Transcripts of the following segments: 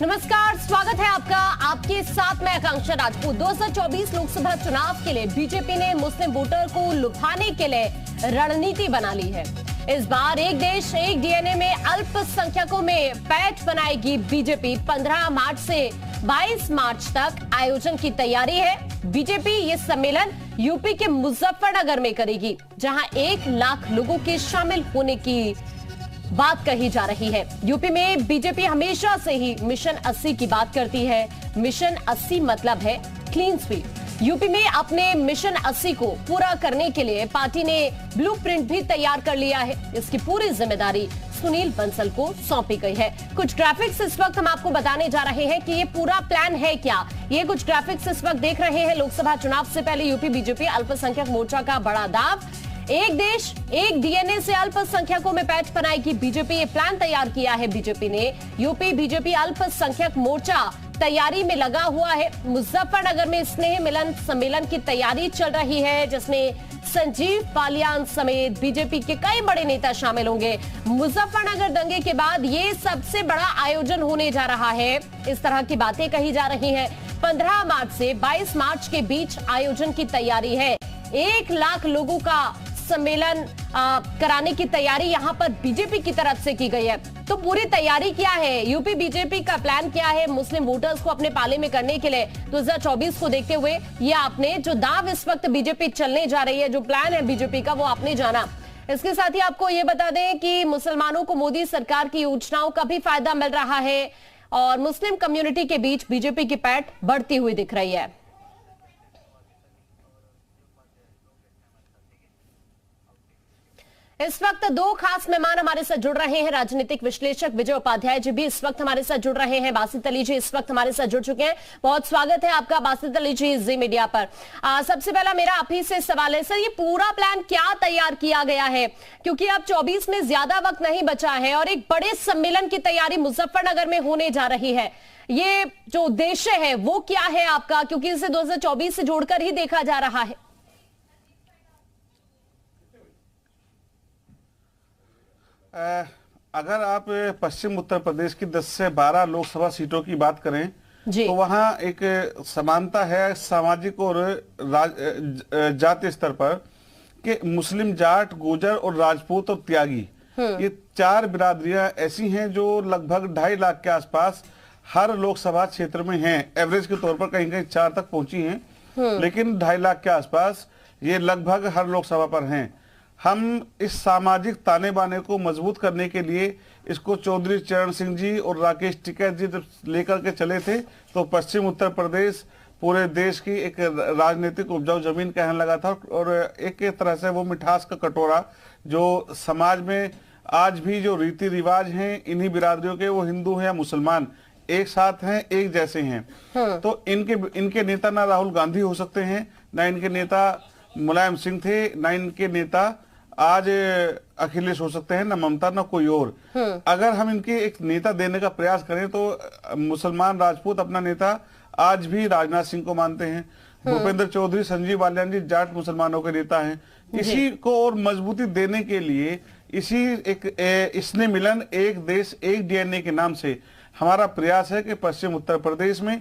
नमस्कार, स्वागत है आपका। आपके साथ मैं आकांक्षा राजपूत। 2024 लोकसभा चुनाव के लिए बीजेपी ने मुस्लिम वोटर को लुभाने के लिए रणनीति बना ली है। इस बार एक देश एक डीएनए में अल्पसंख्यकों में पैठ बनाएगी बीजेपी। 15 मार्च से 22 मार्च तक आयोजन की तैयारी है। बीजेपी ये सम्मेलन यूपी के मुजफ्फरनगर में करेगी, जहां 1 लाख लोगों के शामिल होने की बात कही जा रही है। यूपी में बीजेपी हमेशा से ही मिशन 80 की बात करती है। मिशन 80 मतलब है क्लीन स्वीप। यूपी में अपने मिशन 80 को पूरा करने के लिए पार्टी ने ब्लूप्रिंट भी तैयार कर लिया है। इसकी पूरी जिम्मेदारी सुनील बंसल को सौंपी गई है। कुछ ग्राफिक्स इस वक्त हम आपको बताने जा रहे हैं कि ये पूरा प्लान है क्या। ये कुछ ग्राफिक्स इस वक्त देख रहे हैं। लोकसभा चुनाव से पहले यूपी बीजेपी अल्पसंख्यक मोर्चा का बड़ा दाव। एक देश एक डीएनए से अल्पसंख्यकों में पैठ बनाएगी बीजेपी। ये प्लान तैयार किया है बीजेपी ने। यूपी बीजेपी अल्पसंख्यक मोर्चा तैयारी में लगा हुआ है। मुजफ्फरनगर में स्नेह मिलन सम्मेलन की तैयारी चल रही है, जिसमें संजीव बालियान समेत बीजेपी के कई बड़े नेता शामिल होंगे। मुजफ्फरनगर दंगे के बाद ये सबसे बड़ा आयोजन होने जा रहा है। इस तरह की बातें कही जा रही हैं। 15 मार्च से 22 मार्च के बीच आयोजन की तैयारी है। 1 लाख लोगों का सम्मेलन कराने की तैयारी यहां पर बीजेपी की तरफ से की गई है। तो पूरी तैयारी क्या है, यूपी बीजेपी का प्लान क्या है मुस्लिम वोटर्स को अपने पाले में करने के लिए 2024 को देखते हुए, ये आपने जो दाव इस वक्त बीजेपी चलने जा रही है, जो प्लान है बीजेपी का, वो आपने जाना। इसके साथ ही आपको ये बता दें कि मुसलमानों को मोदी सरकार की योजनाओं का भी फायदा मिल रहा है और मुस्लिम कम्युनिटी के बीच बीजेपी की पैठ बढ़ती हुई दिख रही है। इस वक्त 2 खास मेहमान हमारे साथ जुड़ रहे हैं। राजनीतिक विश्लेषक विजय उपाध्याय जी भी इस वक्त हमारे साथ जुड़ रहे हैं। बासित अली जी इस वक्त हमारे साथ जुड़ चुके हैं। बहुत स्वागत है आपका बासित अली जी जी मीडिया पर। सबसे पहला मेरा आप ही से सवाल है, सर ये पूरा प्लान क्या तैयार किया गया है, क्योंकि अब 24 में ज्यादा वक्त नहीं बचा है और एक बड़े सम्मेलन की तैयारी मुजफ्फरनगर में होने जा रही है। ये जो उद्देश्य है वो क्या है आपका, क्योंकि इसे 2024 से जोड़कर ही देखा जा रहा है। अगर आप पश्चिम उत्तर प्रदेश की 10 से 12 लोकसभा सीटों की बात करें तो वहां एक समानता है सामाजिक और जाति स्तर पर कि मुस्लिम, जाट, गुर्जर और राजपूत और त्यागी, ये 4 बिरादरियां ऐसी हैं जो लगभग 2.5 लाख के आसपास हर लोकसभा क्षेत्र में हैं। एवरेज के तौर पर कहीं कहीं 4 तक पहुंची हैं, लेकिन 2.5 लाख के आसपास ये लगभग हर लोकसभा पर हैं। हम इस सामाजिक ताने बाने को मजबूत करने के लिए इसको चौधरी चरण सिंह जी और राकेश टिकैत जी जब लेकर के चले थे तो पश्चिम उत्तर प्रदेश पूरे देश की एक राजनीतिक उपजाऊ जमीन कहने लगा था और एक तरह से वो मिठास का कटोरा जो समाज में आज भी जो रीति रिवाज हैं इन्हीं बिरादरियों के, वो हिंदू हैं या मुसलमान, एक साथ हैं, एक जैसे हैं। तो इनके नेता ना राहुल गांधी हो सकते हैं, ना इनके नेता मुलायम सिंह थे, ना इनके नेता आज अखिलेश हो सकते हैं, ना ममता, ना कोई और। अगर हम इनके एक नेता देने का प्रयास करें तो मुसलमान राजपूत अपना नेता आज भी राजनाथ सिंह को मानते हैं। भूपेंद्र चौधरी, संजीव बालियान जी जाट मुसलमानों के नेता हैं। इसी को और मजबूती देने के लिए इसी एक स्नेह मिलन एक देश एक डीएनए के नाम से हमारा प्रयास है कि पश्चिम उत्तर प्रदेश में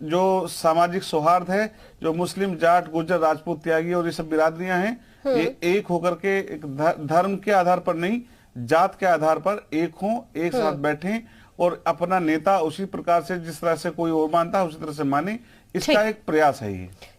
जो सामाजिक सौहार्द है, जो मुस्लिम, जाट, गुर्जर, राजपूत, त्यागी और ये सब बिरादरियां हैं, ये एक होकर के एक धर्म के आधार पर नहीं, जात के आधार पर एक हों, एक साथ बैठें और अपना नेता उसी प्रकार से जिस तरह से कोई और मानता है उसी तरह से माने। इसका एक प्रयास है ये।